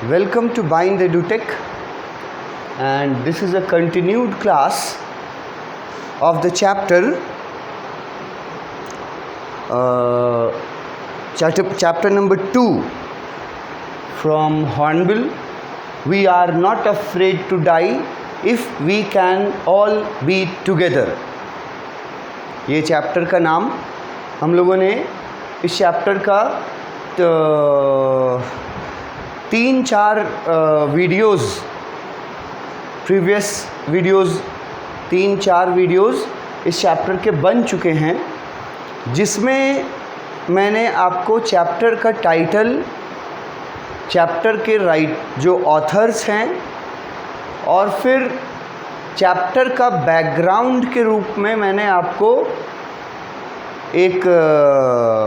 Welcome to Bind EduTech, and this is a continued class of the chapter number 2 from Hornbill. We are not afraid to die if we can all be together. ये chapter का नाम हम लोगों ने इस chapter का 3-4 videos previous videos 3-4 videos इस chapter के बन चुके हैं, जिसमें मैंने आपको चैप्टर का टाइटल, चैप्टर के जो ऑथर्स हैं और फिर चैप्टर का बैकग्राउंड के रूप में मैंने आपको एक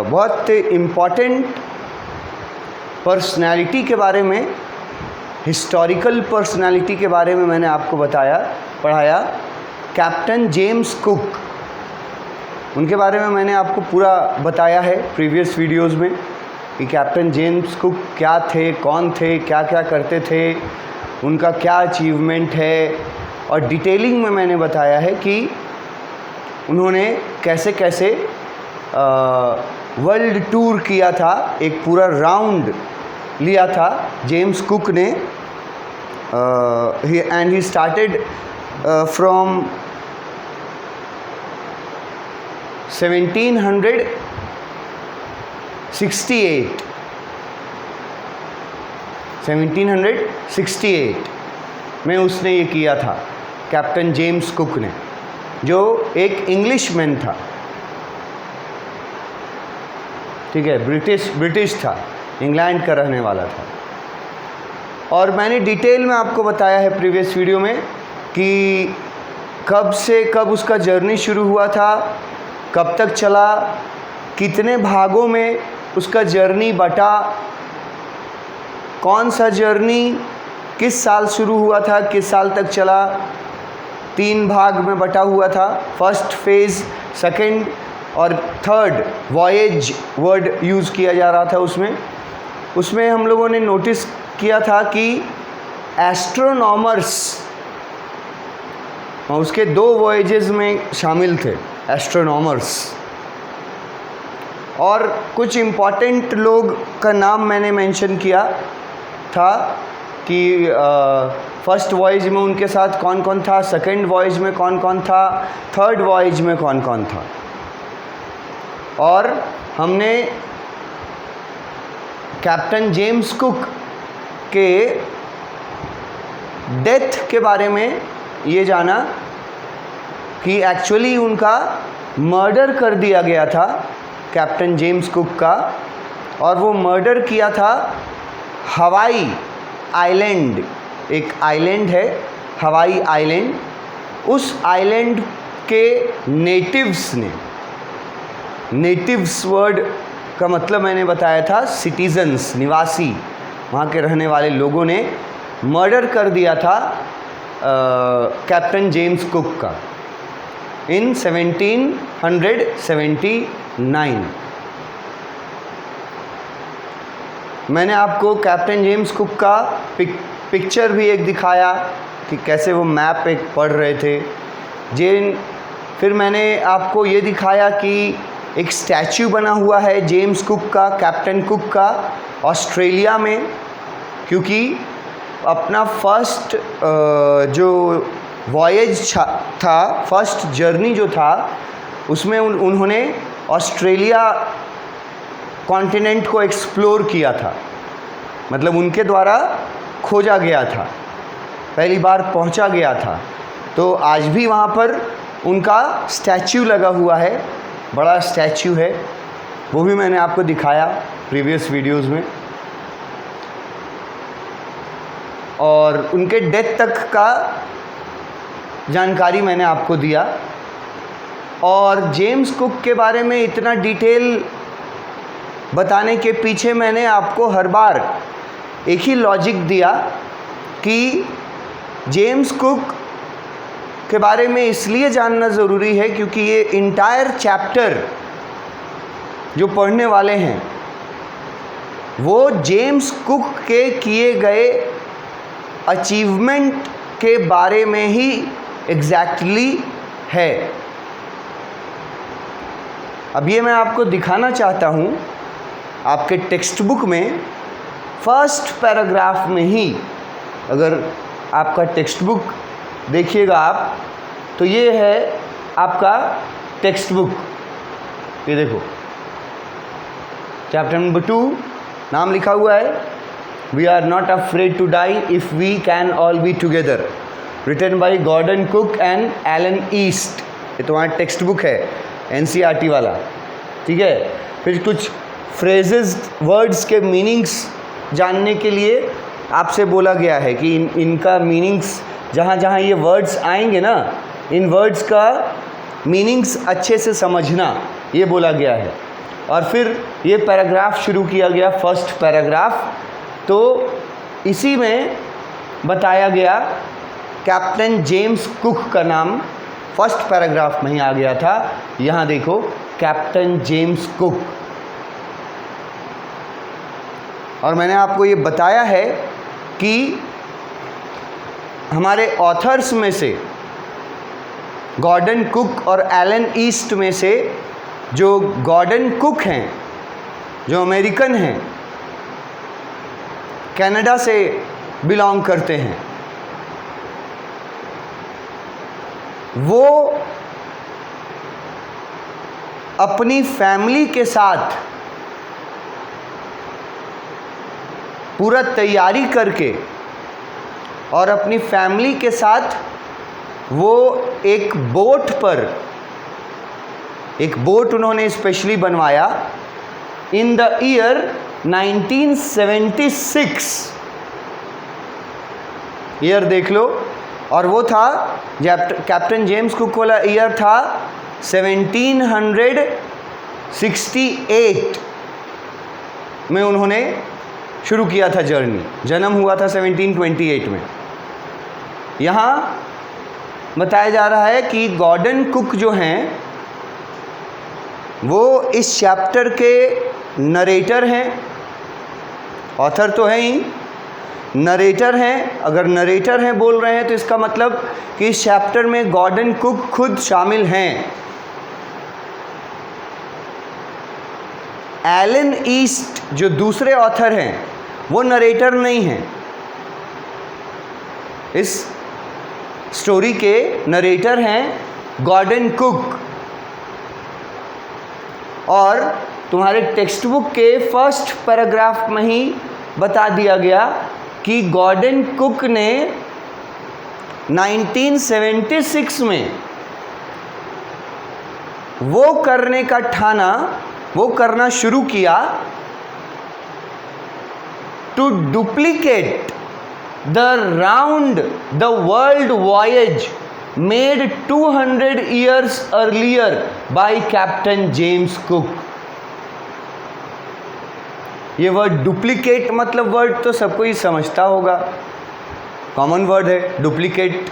बहुत इम्पॉर्टेंट पर्सनालिटी के बारे में, हिस्टोरिकल पर्सनालिटी के बारे में मैंने आपको पढ़ाया। कैप्टन जेम्स कुक, उनके बारे में मैंने आपको पूरा बताया है प्रीवियस वीडियोस में कि कैप्टन जेम्स कुक क्या थे, कौन थे, क्या क्या करते थे, उनका क्या अचीवमेंट है, और डिटेलिंग में मैंने बताया है कि उन्होंने कैसे कैसे वर्ल्ड टूर किया था, एक पूरा राउंड लिया था जेम्स कुक ने। एंड ही स्टार्टेड फ्रॉम 1768 में उसने ये किया था, कैप्टन जेम्स कुक ने, जो एक इंग्लिशमैन था, ठीक है, ब्रिटिश था, इंग्लैंड का रहने वाला था। और मैंने डिटेल में आपको बताया है प्रीवियस वीडियो में कि कब से कब उसका जर्नी शुरू हुआ था, कब तक चला, कितने भागों में उसका जर्नी बटा, कौन सा जर्नी किस साल शुरू हुआ था, किस साल तक चला। 3 भाग में बटा हुआ था, फर्स्ट फेज़, सेकंड और थर्ड वॉयेज वर्ड यूज़ किया जा रहा था उसमें हम लोगों ने नोटिस किया था कि एस्ट्रोनॉमर्स उसके 2 वॉयेजेस में शामिल थे, एस्ट्रोनॉमर्स, और कुछ इम्पॉर्टेंट लोग का नाम मैंने मेंशन किया था कि फर्स्ट वॉयेज में उनके साथ कौन कौन था, सेकंड वॉयेज में कौन कौन था, थर्ड वॉयेज में कौन कौन था। और हमने कैप्टन जेम्स कुक के डेथ के बारे में ये जाना कि एक्चुअली उनका मर्डर कर दिया गया था, कैप्टन जेम्स कुक का, और वो मर्डर किया था हवाई आइलैंड, एक आइलैंड है हवाई आइलैंड, उस आइलैंड के नेटिव्स ने, नेटिव्स वर्ड का मतलब मैंने बताया था सिटीजन्स, निवासी, वहाँ के रहने वाले लोगों ने मर्डर कर दिया था कैप्टन जेम्स कुक का इन 1779। मैंने आपको कैप्टन जेम्स कुक का पिक्चर भी एक दिखाया कि कैसे वो मैप एक पढ़ रहे थे। फिर मैंने आपको ये दिखाया कि एक स्टैचू बना हुआ है जेम्स कुक का, कैप्टन कुक का, ऑस्ट्रेलिया में, क्योंकि अपना फर्स्ट जो वॉयेज था, फर्स्ट जर्नी जो था, उसमें उन्होंने ऑस्ट्रेलिया कॉन्टिनेंट को एक्सप्लोर किया था, मतलब उनके द्वारा खोजा गया था, पहली बार पहुंचा गया था। तो आज भी वहाँ पर उनका स्टैचू लगा हुआ है, बड़ा स्टैचू है, वो भी मैंने आपको दिखाया प्रीवियस वीडियोस में। और उनके डेथ तक का जानकारी मैंने आपको दिया। और जेम्स कुक के बारे में इतना डिटेल बताने के पीछे मैंने आपको हर बार एक ही लॉजिक दिया कि जेम्स कुक के बारे में इसलिए जानना ज़रूरी है क्योंकि ये इंटायर चैप्टर जो पढ़ने वाले हैं वो जेम्स कुक के किए गए अचीवमेंट के बारे में ही एग्जैक्टली है। अब ये मैं आपको दिखाना चाहता हूँ, आपके टेक्स्ट बुक में फर्स्ट पैराग्राफ में ही, अगर आपका टेक्स्ट बुक देखिएगा आप, तो ये है आपका टेक्स्ट बुक। ये देखो, चैप्टर नंबर 2 नाम लिखा हुआ है, we are not afraid to die if we can all be together, written by Gordon Cook and Alan East. ये तुम्हारा टेक्स्ट बुक है NCERT वाला, ठीक है। फिर कुछ फ्रेजेस, वर्ड्स के मीनिंग्स जानने के लिए आपसे बोला गया है कि इनका मीनिंग्स, जहाँ जहाँ ये वर्ड्स आएंगे ना, इन वर्ड्स का मीनिंग्स अच्छे से समझना, ये बोला गया है। और फिर ये पैराग्राफ शुरू किया गया, फर्स्ट पैराग्राफ। तो इसी में बताया गया, कैप्टन जेम्स कुक का नाम फर्स्ट पैराग्राफ में ही आ गया था। यहाँ देखो, कैप्टन जेम्स कुक। और मैंने आपको ये बताया है कि हमारे ऑथर्स में से गॉर्डन कुक और एलन ईस्ट में से जो गॉर्डन कुक हैं, जो अमेरिकन हैं, कनाडा से बिलोंग करते हैं, वो अपनी फैमिली के साथ पूरा तैयारी करके और अपनी फैमिली के साथ वो एक बोट पर, एक बोट उन्होंने स्पेशली बनवाया इन द ईयर 1976। ईयर देख लो, और वो था, कैप्टन जेम्स कुक वाला ईयर था 1768 में उन्होंने शुरू किया था जर्नी। जन्म हुआ था 1728 में। यहाँ बताया जा रहा है कि गॉर्डन कुक जो हैं वो इस चैप्टर के नरेटर हैं, ऑथर तो है ही, नरेटर हैं। अगर नरेटर हैं बोल रहे हैं तो इसका मतलब कि इस चैप्टर में गॉर्डन कुक खुद शामिल हैं। एलन ईस्ट जो दूसरे ऑथर हैं वो नरेटर नहीं हैं। इस स्टोरी के नरेटर हैं गॉर्डन कुक। और तुम्हारे टेक्स्ट बुक के फर्स्ट पैराग्राफ में ही बता दिया गया कि गॉर्डन कुक ने 1976 में वो करने का ठाना, वो करना शुरू किया, to duplicate the round the world voyage made 200 years earlier by captain James Cook. ये वर्ड डुप्लीकेट मतलब वर्ड तो सबको ही समझता होगा, कॉमन वर्ड है। डुप्लीकेट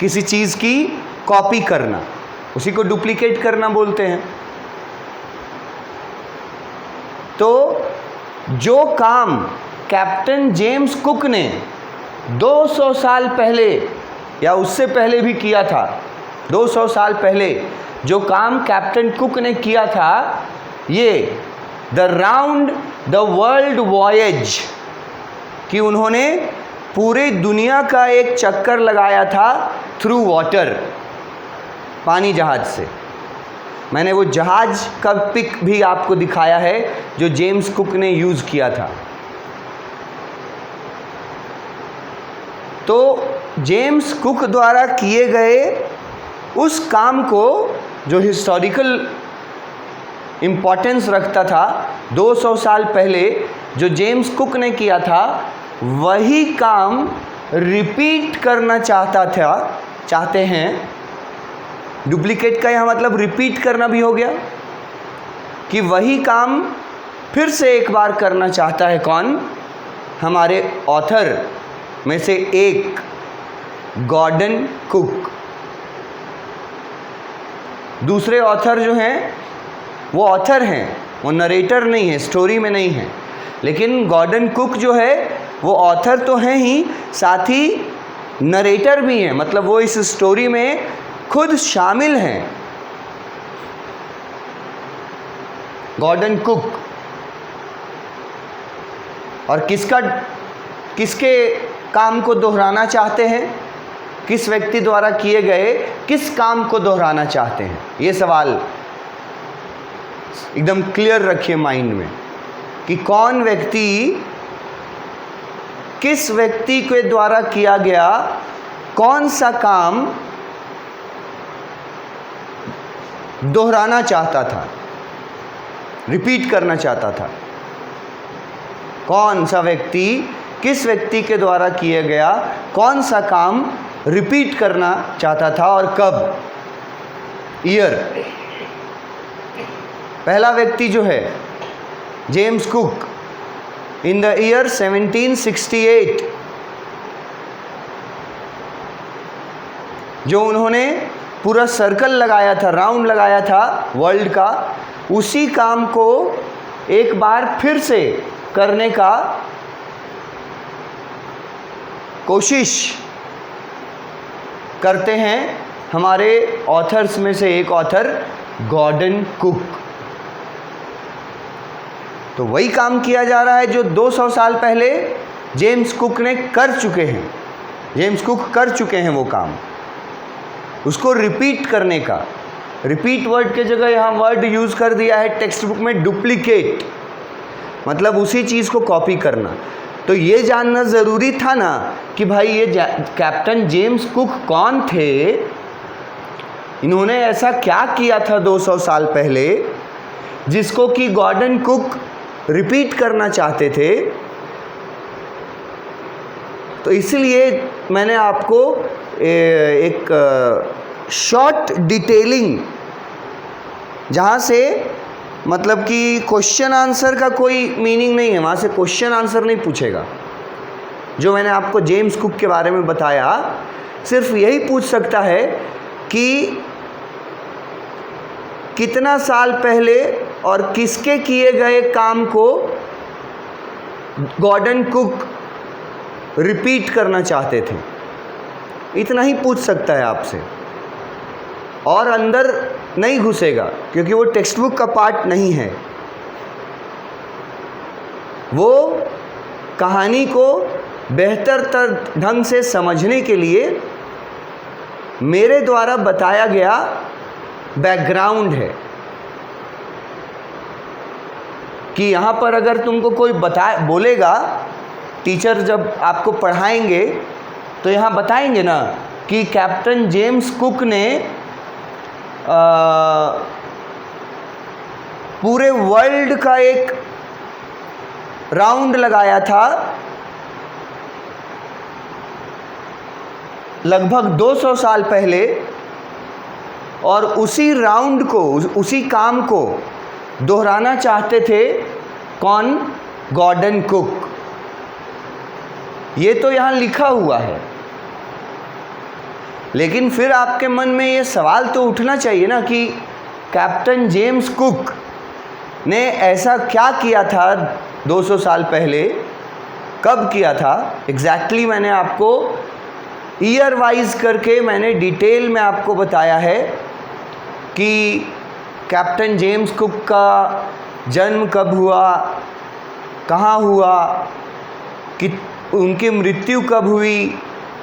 किसी चीज़ की कॉपी करना, उसी को डुप्लीकेट करना बोलते हैं। तो जो काम कैप्टन जेम्स कुक ने 200 साल पहले या उससे पहले भी किया था, 200 साल पहले जो काम कैप्टन कुक ने किया था, ये the round the world voyage, कि उन्होंने पूरे दुनिया का एक चक्कर लगाया था थ्रू वाटर, पानी जहाज से। मैंने वो जहाज का पिक भी आपको दिखाया है जो जेम्स कुक ने यूज़ किया था। तो जेम्स कुक द्वारा किए गए उस काम को, जो हिस्टोरिकल इम्पोर्टेंस रखता था, 200 साल पहले जो जेम्स कुक ने किया था, वही काम रिपीट करना चाहते हैं। डुप्लीकेट का यहाँ मतलब रिपीट करना भी हो गया, कि वही काम फिर से एक बार करना चाहता है। कौन? हमारे ऑथर में से एक, गॉर्डन कुक। दूसरे ऑथर जो हैं वो ऑथर हैं, वो नरेटर नहीं है, स्टोरी में नहीं है। लेकिन गॉर्डन कुक जो है वो ऑथर तो हैं ही, साथ ही नरेटर भी हैं, मतलब वो इस स्टोरी में खुद शामिल हैं। गॉर्डन कुक और किसके काम को दोहराना चाहते हैं, किस व्यक्ति द्वारा किए गए किस काम को दोहराना चाहते हैं, ये सवाल एकदम क्लियर रखिए माइंड में कि कौन व्यक्ति किस व्यक्ति के द्वारा किया गया कौन सा काम दोहराना चाहता था, रिपीट करना चाहता था। कौन सा व्यक्ति किस व्यक्ति के द्वारा किया गया कौन सा काम रिपीट करना चाहता था और कब, ईयर। पहला व्यक्ति जो है James cook, in the year 1768, जो उन्होंने पूरा सर्कल लगाया था, राउंड लगाया था वर्ल्ड का, उसी काम को एक बार फिर से करने का कोशिश करते हैं हमारे ऑथर्स में से एक ऑथर गॉर्डन कुक। तो वही काम किया जा रहा है जो 200 साल पहले जेम्स कुक ने कर चुके हैं। जेम्स कुक कर चुके हैं वो काम, उसको रिपीट करने का। रिपीट वर्ड के जगह यहाँ वर्ड यूज़ कर दिया है टेक्स्ट बुक में डुप्लीकेट, मतलब उसी चीज़ को कॉपी करना। तो ये जानना ज़रूरी था ना कि भाई ये कैप्टन जेम्स कुक कौन थे, इन्होंने ऐसा क्या किया था 200 साल पहले जिसको कि गॉर्डन कुक रिपीट करना चाहते थे। तो इसलिए मैंने आपको एक शॉर्ट डिटेलिंग, जहाँ से मतलब कि क्वेश्चन आंसर का कोई मीनिंग नहीं है, वहाँ से क्वेश्चन आंसर नहीं पूछेगा। जो मैंने आपको जेम्स कुक के बारे में बताया सिर्फ यही पूछ सकता है कि कितना साल पहले और किसके किए गए काम को गॉर्डन कुक रिपीट करना चाहते थे, इतना ही पूछ सकता है आपसे, और अंदर नहीं घुसेगा क्योंकि वो टेक्स्ट बुक का पार्ट नहीं है। वो कहानी को बेहतर ढंग से समझने के लिए मेरे द्वारा बताया गया बैकग्राउंड है कि यहाँ पर अगर तुमको कोई बोलेगा, टीचर जब आपको पढ़ाएंगे तो यहाँ बताएंगे ना कि कैप्टन जेम्स कुक ने पूरे वर्ल्ड का एक राउंड लगाया था लगभग 200 साल पहले, और उसी राउंड को, उसी काम को दोहराना चाहते थे कौन, गॉर्डन कुक। ये तो यहाँ लिखा हुआ है, लेकिन फिर आपके मन में ये सवाल तो उठना चाहिए ना कि कैप्टन जेम्स कुक ने ऐसा क्या किया था 200 साल पहले, कब किया था एग्जैक्टली। मैंने आपको ईयर वाइज करके मैंने डिटेल में आपको बताया है कि कैप्टन जेम्स कुक का जन्म कब हुआ, कहाँ हुआ, कि उनकी मृत्यु कब हुई,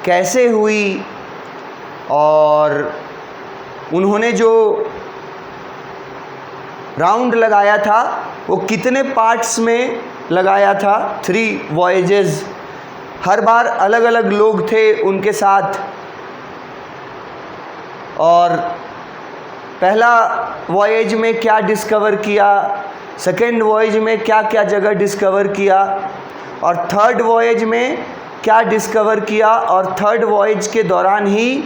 कैसे हुई, और उन्होंने जो राउंड लगाया था वो कितने पार्ट्स में लगाया था। 3 वॉयजेस, हर बार अलग अलग लोग थे उनके साथ, और पहला वॉयज में क्या डिस्कवर किया, सेकेंड वॉयज में क्या क्या जगह डिस्कवर किया, और थर्ड वॉयज में क्या डिस्कवर किया, और थर्ड वॉयज के दौरान ही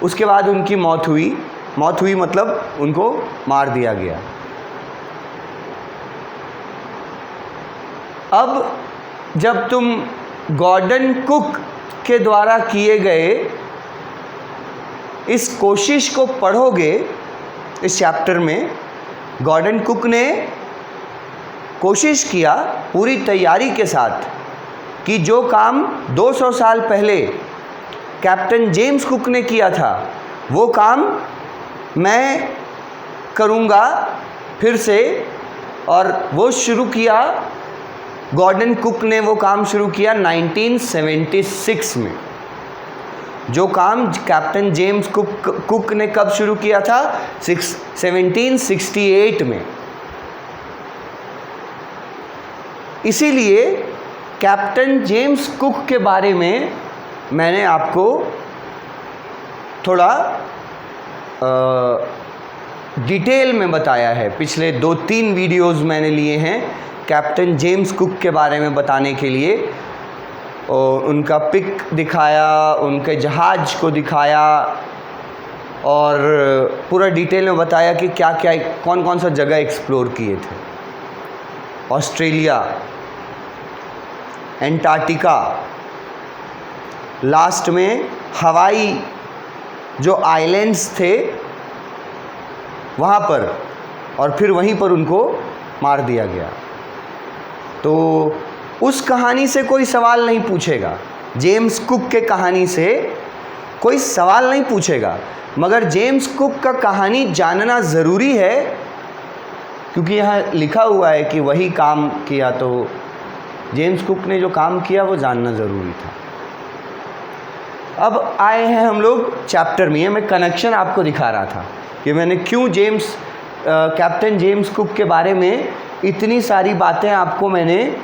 उसके बाद उनकी मौत हुई। मौत हुई मतलब उनको मार दिया गया। अब जब तुम गॉर्डन कुक के द्वारा किए गए इस कोशिश को पढ़ोगे, इस चैप्टर में गॉर्डन कुक ने कोशिश किया पूरी तैयारी के साथ कि जो काम 200 साल पहले कैप्टन जेम्स कुक ने किया था वो काम मैं करूँगा फिर से। और वो शुरू किया, गॉर्डन कुक ने वो काम शुरू किया 1976 में। जो काम कैप्टन जेम्स कुक ने कब शुरू किया था? 1768 में। इसीलिए कैप्टन जेम्स कुक के बारे में मैंने आपको थोड़ा डिटेल में बताया है। पिछले 2-3 वीडियोस मैंने लिए हैं कैप्टन जेम्स कुक के बारे में बताने के लिए, और उनका पिक दिखाया, उनके जहाज़ को दिखाया और पूरा डिटेल में बताया कि क्या क्या कौन कौन सा जगह एक्सप्लोर किए थे। ऑस्ट्रेलिया, एंटार्क्टिका, लास्ट में हवाई जो आइलैंड्स थे वहाँ पर, और फिर वहीं पर उनको मार दिया गया। तो उस कहानी से कोई सवाल नहीं पूछेगा, जेम्स कुक के कहानी से कोई सवाल नहीं पूछेगा, मगर जेम्स कुक का कहानी जानना ज़रूरी है क्योंकि यहाँ लिखा हुआ है कि वही काम किया, तो जेम्स कुक ने जो काम किया वो जानना ज़रूरी था। अब आए हैं हम लोग चैप्टर में। मैं कनेक्शन आपको दिखा रहा था कि मैंने क्यों कैप्टन जेम्स कुक के बारे में इतनी सारी बातें आपको मैंने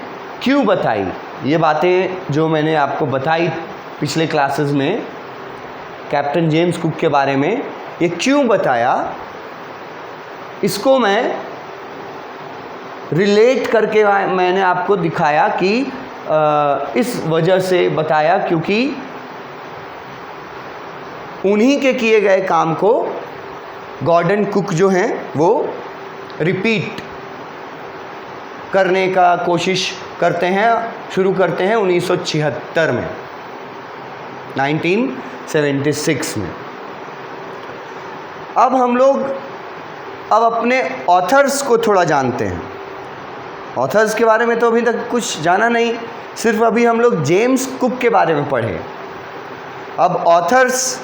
क्यों बताई। ये बातें जो मैंने आपको बताई पिछले क्लासेस में कैप्टन जेम्स कुक के बारे में, ये क्यों बताया, इसको मैं रिलेट करके मैंने आपको दिखाया कि इस वजह से बताया क्योंकि उन्हीं के किए गए काम को गॉर्डन कुक जो हैं वो रिपीट करने का कोशिश करते हैं, शुरू करते हैं 1976 में, 1976 में। अब हम लोग अपने ऑथर्स को थोड़ा जानते हैं। ऑथर्स के बारे में तो अभी तक कुछ जाना नहीं, सिर्फ अभी हम लोग जेम्स कुक के बारे में पढ़े। अब ऑथर्स,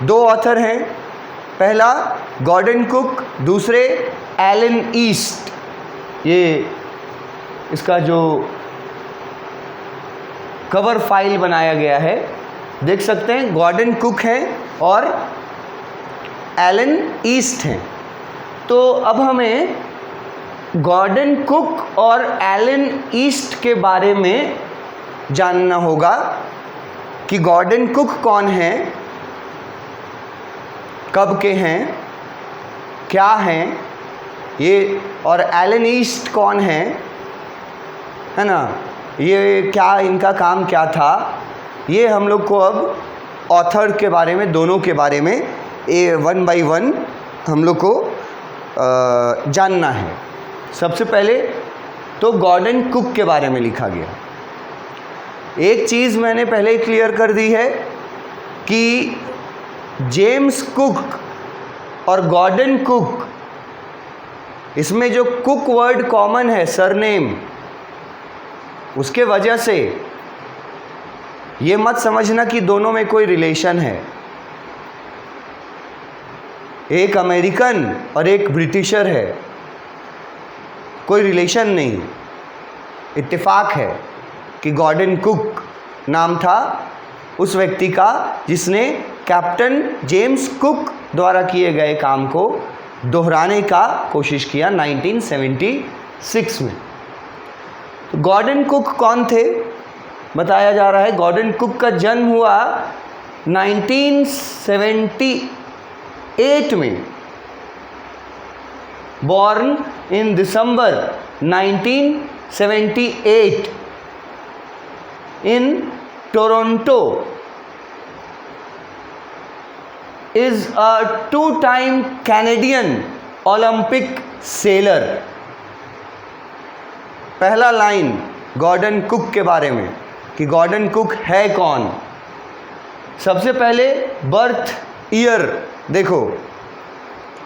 2 ऑथर हैं, पहला गॉर्डन कुक, दूसरे एलन ईस्ट। ये इसका जो कवर फाइल बनाया गया है देख सकते हैं, गॉर्डन कुक हैं और एलन ईस्ट हैं। तो अब हमें गॉर्डन कुक और एलन ईस्ट के बारे में जानना होगा कि गॉर्डन कुक कौन हैं, कब के हैं, क्या हैं ये, और एलन ईस्ट कौन हैं, है ना, ये क्या इनका काम क्या था। ये हम लोग को अब ऑथर के बारे में, दोनों के बारे में 1 by 1 हम लोग को जानना है। सबसे पहले तो गॉर्डन कुक के बारे में लिखा गया। एक चीज़ मैंने पहले ही क्लियर कर दी है कि जेम्स कुक और गॉर्डन कुक, इसमें जो कुक वर्ड कॉमन है, सरनेम, उसके वजह से ये मत समझना कि दोनों में कोई रिलेशन है। एक अमेरिकन और एक ब्रिटिशर है, कोई रिलेशन नहीं। इत्तेफाक है कि गॉर्डन कुक नाम था उस व्यक्ति का जिसने कैप्टन जेम्स कुक द्वारा किए गए काम को दोहराने का कोशिश किया 1976 में। तो गॉर्डन कुक कौन थे? बताया जा रहा है गॉर्डन कुक का जन्म हुआ 1978 में, born in December 1978 in Toronto, is a 2-time Canadian Olympic sailor। पहला लाइन गॉर्डन कुक के बारे में कि गॉर्डन कुक है कौन। सबसे पहले बर्थ ईयर देखो,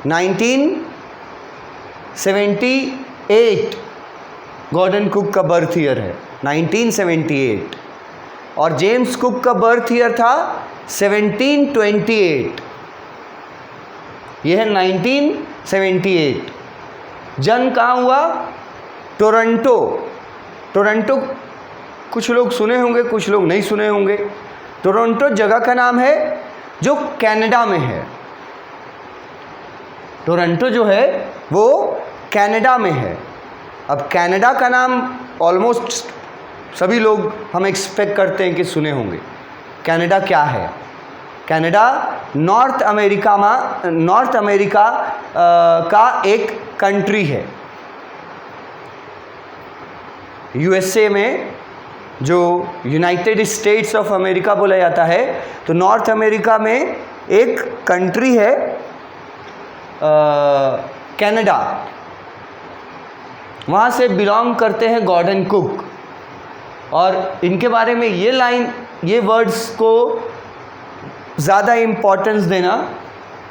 1978 गॉर्डन कुक का बर्थ ईयर है 1978 और जेम्स कुक का बर्थ ईयर था 1728। यह है 1978। जन्म कहाँ हुआ? टोरंटो। टोरंटो कुछ लोग सुने होंगे, कुछ लोग नहीं सुने होंगे। टोरंटो जगह का नाम है जो कनाडा में है। टोरंटो जो है वो कनाडा में है। अब कनाडा का नाम ऑलमोस्ट सभी लोग हम एक्सपेक्ट करते हैं कि सुने होंगे। कनाडा क्या है? कनाडा नॉर्थ अमेरिका का एक कंट्री है। यूएसए में जो यूनाइटेड स्टेट्स ऑफ अमेरिका बोला जाता है, तो नॉर्थ अमेरिका में एक कंट्री है कनाडा। वहाँ से बिलोंग करते हैं गॉर्डन कुक। और इनके बारे में ये वर्ड्स को ज़्यादा इम्पोर्टेंस देना।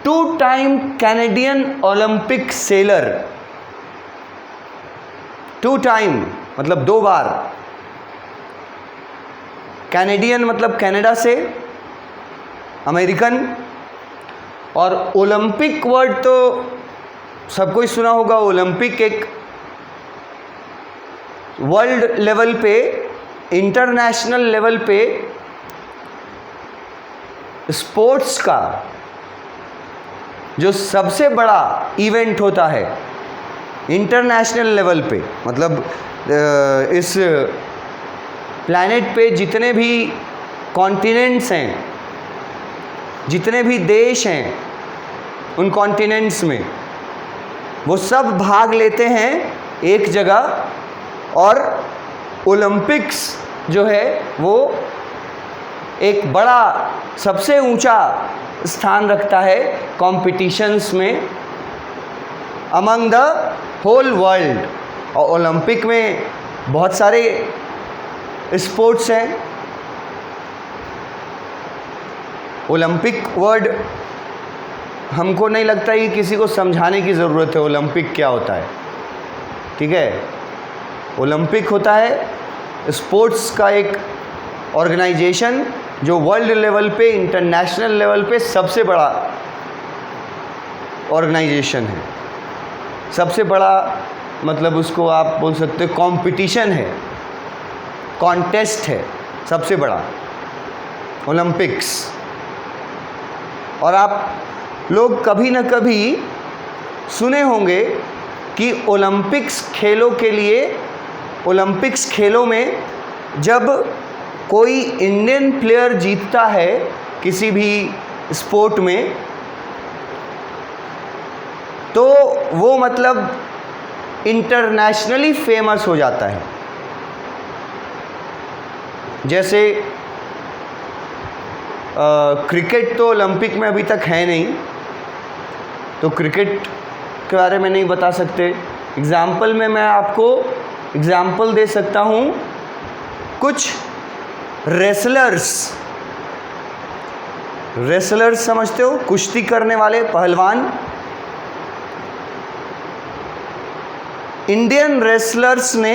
2 time Canadian Olympic seller. 2 time मतलब 2 बार। कैनेडियन मतलब कनाडा से, अमेरिकन। और ओलंपिक वर्ड तो सबको ही सुना होगा। ओलंपिक एक वर्ल्ड लेवल पे, इंटरनेशनल लेवल पे स्पोर्ट्स का जो सबसे बड़ा इवेंट होता है इंटरनेशनल लेवल पे। मतलब इस प्लैनेट पे जितने भी कॉन्टिनेंट्स हैं, जितने भी देश हैं, उन कॉन्टिनेंट्स में वो सब भाग लेते हैं एक जगह। और ओलंपिक्स जो है वो एक बड़ा सबसे ऊंचा स्थान रखता है कॉम्पिटिशन्स में अमंग द होल वर्ल्ड। और ओलंपिक में बहुत सारे स्पोर्ट्स हैं। ओलंपिक वर्ड हमको नहीं लगता कि किसी को समझाने की ज़रूरत है ओलंपिक क्या होता है। ठीक है, ओलंपिक होता है स्पोर्ट्स का एक ऑर्गेनाइजेशन जो वर्ल्ड लेवल पे, इंटरनेशनल लेवल पे सबसे बड़ा ऑर्गेनाइजेशन है। सबसे बड़ा मतलब उसको आप बोल सकते हो कंपटीशन है, कॉन्टेस्ट है सबसे बड़ा ओलंपिक्स। और आप लोग कभी न कभी सुने होंगे कि ओलंपिक्स खेलों में जब कोई इंडियन प्लेयर जीतता है किसी भी स्पोर्ट में, तो वो मतलब इंटरनेशनली फेमस हो जाता है। जैसे क्रिकेट तो ओलंपिक में अभी तक है नहीं, तो क्रिकेट के बारे में नहीं बता सकते। एग्ज़ाम्पल में मैं आपको एग्ज़ाम्पल दे सकता हूँ। कुछ रेसलर्स समझते हो? कुश्ती करने वाले पहलवान। इंडियन रेसलर्स ने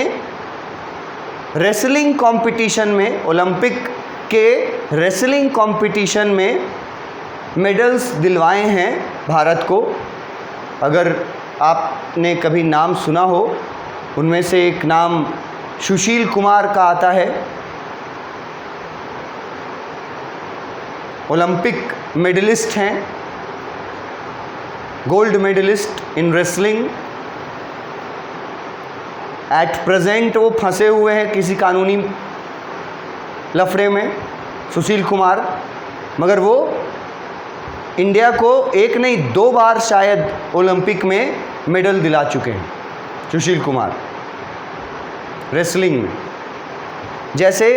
रेसलिंग कंपटीशन में, ओलंपिक के रेसलिंग कंपटीशन में मेडल्स दिलवाए हैं भारत को। अगर आपने कभी नाम सुना हो, उनमें से एक नाम सुशील कुमार का आता है। ओलंपिक मेडलिस्ट हैं, gold medallist in wrestling. At present वो फंसे हुए हैं किसी कानूनी लफड़े में, सुशील कुमार। मगर वो इंडिया को 1 नहीं 2 बार शायद ओलंपिक में मेडल दिला चुके हैं सुशील कुमार रेसलिंग में। जैसे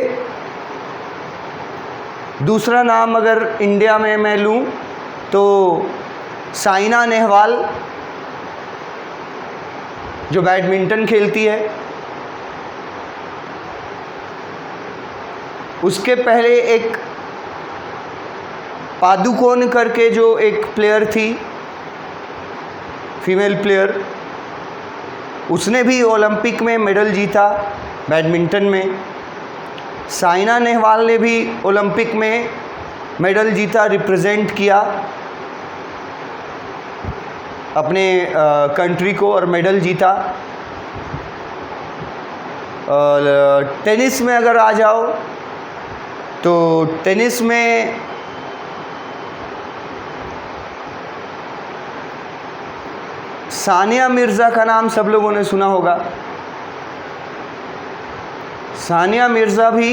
दूसरा नाम अगर इंडिया में मैं लूँ तो साइना नेहवाल, जो बैडमिंटन खेलती है। उसके पहले एक पादुकोण करके जो एक प्लेयर थी, फीमेल प्लेयर, उसने भी ओलंपिक में मेडल जीता बैडमिंटन में। साइना नेहवाल ने भी ओलंपिक में मेडल जीता, रिप्रेजेंट किया अपने कंट्री को और मेडल जीता। टेनिस में अगर आ जाओ तो टेनिस में सानिया मिर्ज़ा का नाम सब लोगों ने सुना होगा। सानिया मिर्ज़ा भी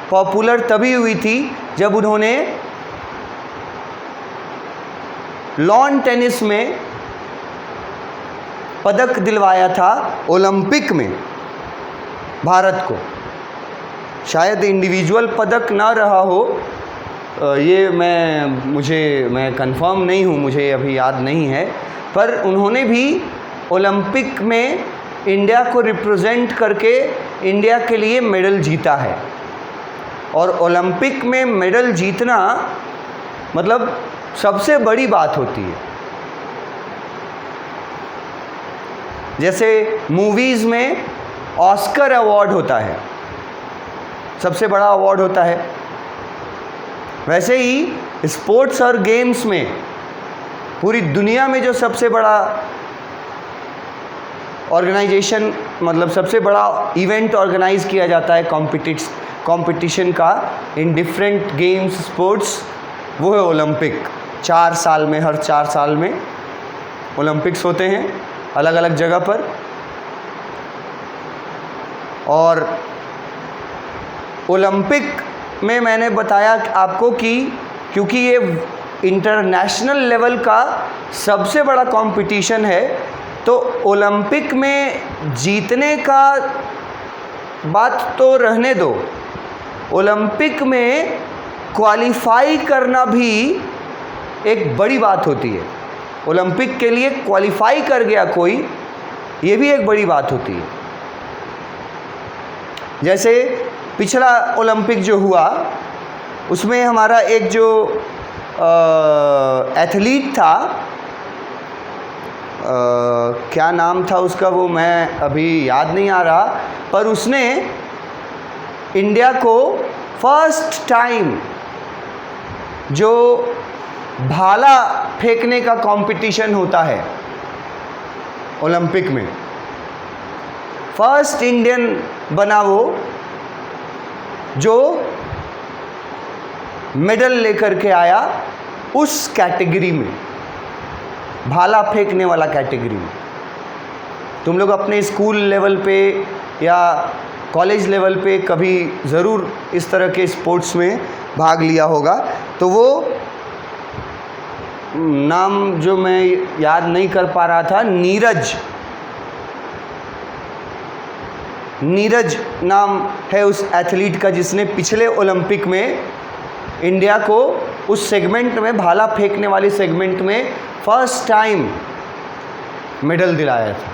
पॉपुलर तभी हुई थी जब उन्होंने लॉन टेनिस में पदक दिलवाया था ओलंपिक में भारत को। शायद इंडिविजुअल पदक ना रहा हो, ये मैं कंफर्म नहीं हूँ, मुझे अभी याद नहीं है, पर उन्होंने भी ओलंपिक में इंडिया को रिप्रेजेंट करके इंडिया के लिए मेडल जीता है। और ओलंपिक में मेडल जीतना मतलब सबसे बड़ी बात होती है। जैसे मूवीज़ में ऑस्कर अवार्ड होता है, सबसे बड़ा अवार्ड होता है, वैसे ही स्पोर्ट्स और गेम्स में पूरी दुनिया में जो सबसे बड़ा ऑर्गेनाइजेशन मतलब सबसे बड़ा इवेंट ऑर्गेनाइज किया जाता है कंपटीशन का इन डिफरेंट गेम्स स्पोर्ट्स, वो है ओलंपिक। 4 साल में, हर 4 साल में ओलंपिक्स होते हैं अलग अलग जगह पर। और ओलंपिक में मैंने बताया आपको कि क्योंकि ये इंटरनेशनल लेवल का सबसे बड़ा कंपटीशन है, तो ओलंपिक में जीतने का बात तो रहने दो, ओलंपिक में क्वालिफाई करना भी एक बड़ी बात होती है। ओलंपिक के लिए क्वालिफाई कर गया कोई, ये भी एक बड़ी बात होती है। जैसे पिछला ओलंपिक जो हुआ उसमें हमारा एक जो एथलीट था, क्या नाम था उसका वो मैं अभी याद नहीं आ रहा, पर उसने इंडिया को फर्स्ट टाइम जो भाला फेंकने का कंपटीशन होता है ओलंपिक में, फर्स्ट इंडियन बना वो जो मेडल लेकर के आया उस कैटेगरी में, भाला फेंकने वाला कैटेगरी में। तुम लोग अपने स्कूल लेवल पे या कॉलेज लेवल पे कभी ज़रूर इस तरह के स्पोर्ट्स में भाग लिया होगा। तो वो नाम जो मैं याद नहीं कर पा रहा था, नीरज नाम है उस एथलीट का जिसने पिछले ओलंपिक में इंडिया को उस सेगमेंट में, भाला फेंकने वाले सेगमेंट में फर्स्ट टाइम मेडल दिलाया था।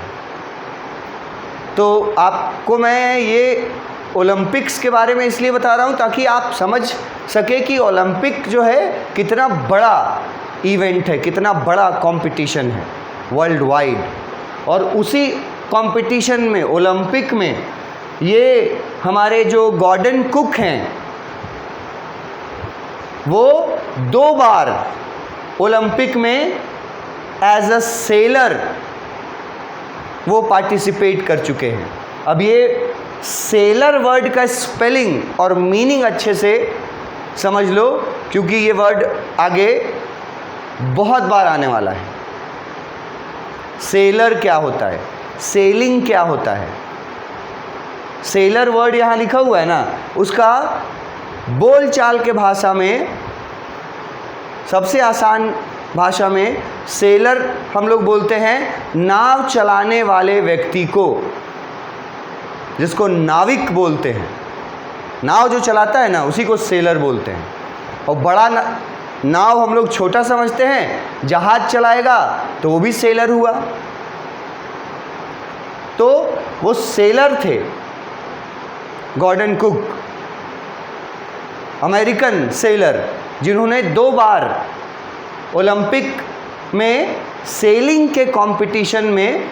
तो आपको मैं ये ओलंपिक्स के बारे में इसलिए बता रहा हूँ ताकि आप समझ सके कि ओलंपिक जो है कितना बड़ा इवेंट है, कितना बड़ा कंपटीशन है वर्ल्ड वाइड। और उसी कंपटीशन में, ओलंपिक में, ये हमारे जो गॉर्डन कुक हैं वो 2 बार ओलंपिक में एज अ सेलर वो पार्टिसिपेट कर चुके हैं। अब ये सेलर वर्ड का स्पेलिंग और मीनिंग अच्छे से समझ लो, क्योंकि ये वर्ड आगे बहुत बार आने वाला है। सेलर क्या होता है, सेलिंग क्या होता है, सेलर वर्ड यहाँ लिखा हुआ है ना, उसका बोलचाल के भाषा में, सबसे आसान भाषा में सेलर हम लोग बोलते हैं नाव चलाने वाले व्यक्ति को, जिसको नाविक बोलते हैं। नाव जो चलाता है ना उसी को सेलर बोलते हैं। और बड़ा नाव हम लोग छोटा समझते हैं, जहाज चलाएगा तो वो भी सेलर हुआ। तो वो सेलर थे गॉर्डन कुक, अमेरिकन सेलर, जिन्होंने 2 बार ओलंपिक में सेलिंग के कंपटीशन में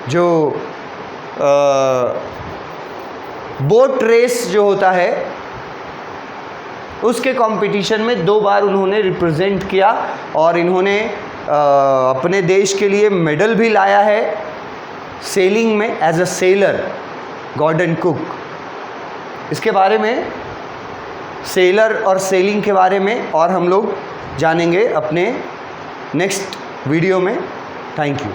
जो बोट रेस जो होता है उसके कंपटीशन में 2 बार उन्होंने रिप्रेजेंट किया और इन्होंने अपने देश के लिए मेडल भी लाया है सेलिंग में as a sailor, Gordon Cook. इसके बारे में, सेलर और सेलिंग के बारे में और हम लोग जानेंगे अपने नेक्स्ट वीडियो में। Thank you.